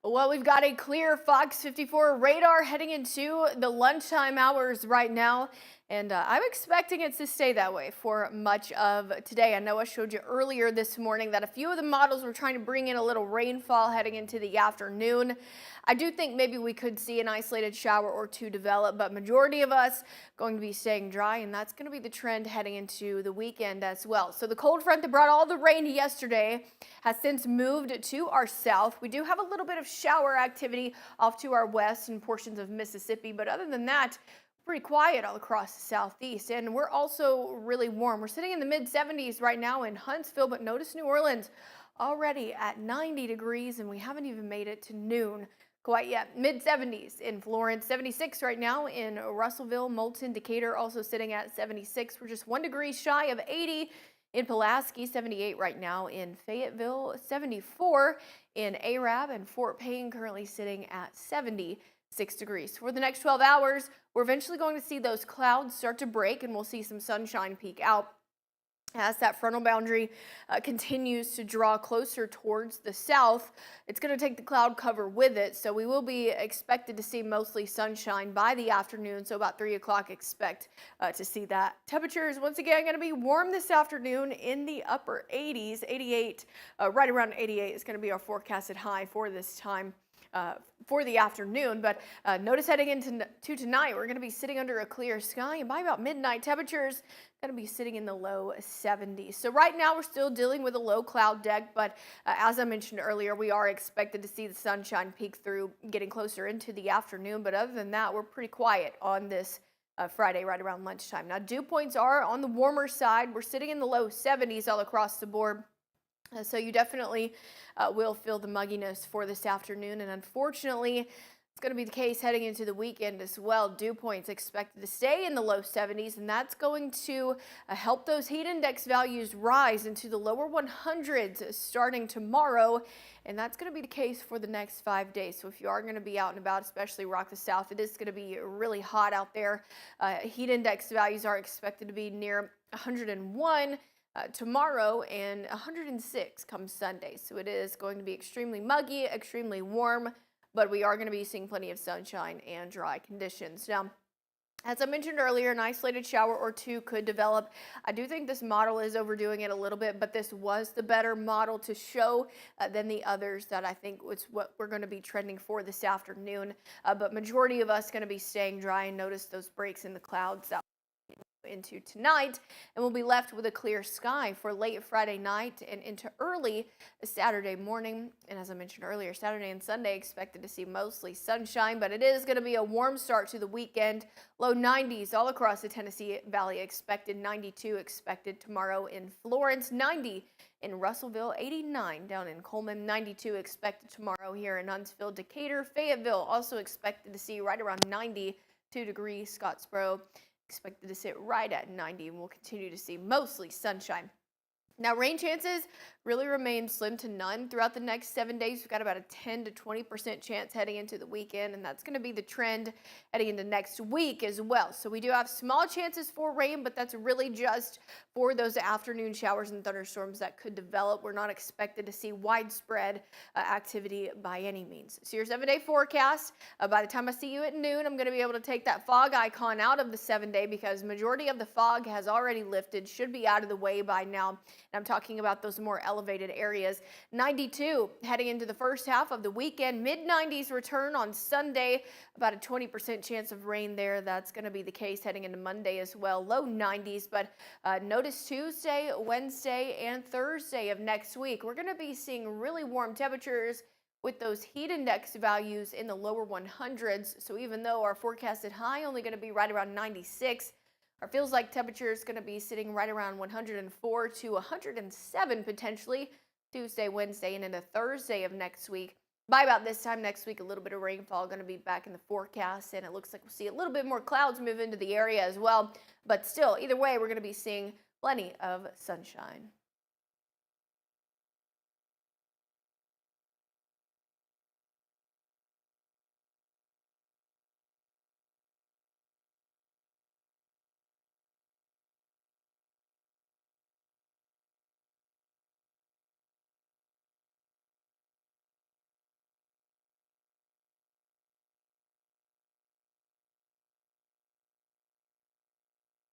Well, we've got a clear FOX54 radar heading into the lunchtime hours right now, and I'm expecting it to stay that way for much of today. I know I showed you earlier this morning that a few of the models were trying to bring in a little rainfall heading into the afternoon. I do think maybe we could see an isolated shower or two develop, but majority of us going to be staying dry, and that's going to be the trend heading into the weekend as well. So the cold front that brought all the rain yesterday has since moved to our south. We do have a little bit of shower activity off to our west and portions of Mississippi, but other than that, pretty quiet all across the southeast. And we're also really warm. We're sitting in the mid 70s right now in Huntsville, but notice New Orleans already at 90 degrees, and we haven't even made it to noon quite yet. Mid 70s in Florence, 76 right now in Russellville, Moulton, Decatur also sitting at 76. We're just 1 degree shy of 80 in Pulaski, 78 right now in Fayetteville, 74 in Arab, and Fort Payne currently sitting at 76 degrees. For the next 12 hours, we're eventually going to see those clouds start to break and we'll see some sunshine peek out as that frontal boundary continues to draw closer towards the south. It's going to take the cloud cover with it, so we will be expected to see mostly sunshine by the afternoon. So about 3 o'clock, expect to see that. Temperatures once again going to be warm this afternoon in the upper 80s. 88, right around 88 is going to be our forecasted high for this time. For the afternoon, but notice heading into tonight, we're going to be sitting under a clear sky, and by about midnight, temperatures going to be sitting in the low 70s. So right now, we're still dealing with a low cloud deck, but as I mentioned earlier, we are expected to see the sunshine peek through, getting closer into the afternoon. But other than that, we're pretty quiet on this Friday right around lunchtime. Now, dew points are on the warmer side. We're sitting in the low 70s all across the board. So you definitely will feel the mugginess for this afternoon, and unfortunately, it's going to be the case heading into the weekend as well. Dew points expected to stay in the low 70s, and that's going to help those heat index values rise into the lower 100s starting tomorrow, and that's going to be the case for the next 5 days. So if you are going to be out and about, especially rock the south, it is going to be really hot out there. Heat index values are expected to be near 101. Tomorrow and 106 comes Sunday. So it is going to be extremely muggy, extremely warm, but we are going to be seeing plenty of sunshine and dry conditions. Now, as I mentioned earlier, an isolated shower or two could develop. I do think this model is overdoing it a little bit, but this was the better model to show than the others that I think was what we're going to be trending for this afternoon. But majority of us going to be staying dry, and notice those breaks in the clouds out into tonight, and we'll be left with a clear sky for late Friday night and into early Saturday morning. And as I mentioned earlier, Saturday and Sunday expected to see mostly sunshine, but it is going to be a warm start to the weekend. Low 90s all across the Tennessee Valley expected, 92 expected tomorrow in Florence, 90 in Russellville, 89 down in Coleman, 92 expected tomorrow here in Huntsville. Decatur, Fayetteville also expected to see right around 92 degrees. Scottsboro expected to sit right at 90, and we'll continue to see mostly sunshine. Now, rain chances really remain slim to none throughout the next 7 days. We've got about a 10 to 20% chance heading into the weekend, and that's going to be the trend heading into next week as well. So we do have small chances for rain, but that's really just for those afternoon showers and thunderstorms that could develop. We're not expected to see widespread activity by any means. So your 7-day forecast, by the time I see you at noon, I'm going to be able to take that fog icon out of the 7-day because majority of the fog has already lifted, should be out of the way by now. And I'm talking about those more elevated areas. 92 heading into the first half of the weekend. Mid-90s return on Sunday. About a 20% chance of rain there. That's going to be the case heading into Monday as well. Low 90s, but notice Tuesday, Wednesday, and Thursday of next week, we're going to be seeing really warm temperatures with those heat index values in the lower 100s. So even though our forecasted high only going to be right around 96, our feels like temperature is going to be sitting right around 104 to 107 potentially Tuesday, Wednesday, and into Thursday of next week. By about this time next week, a little bit of rainfall going to be back in the forecast, and it looks like we'll see a little bit more clouds move into the area as well. But still, either way, we're going to be seeing plenty of sunshine.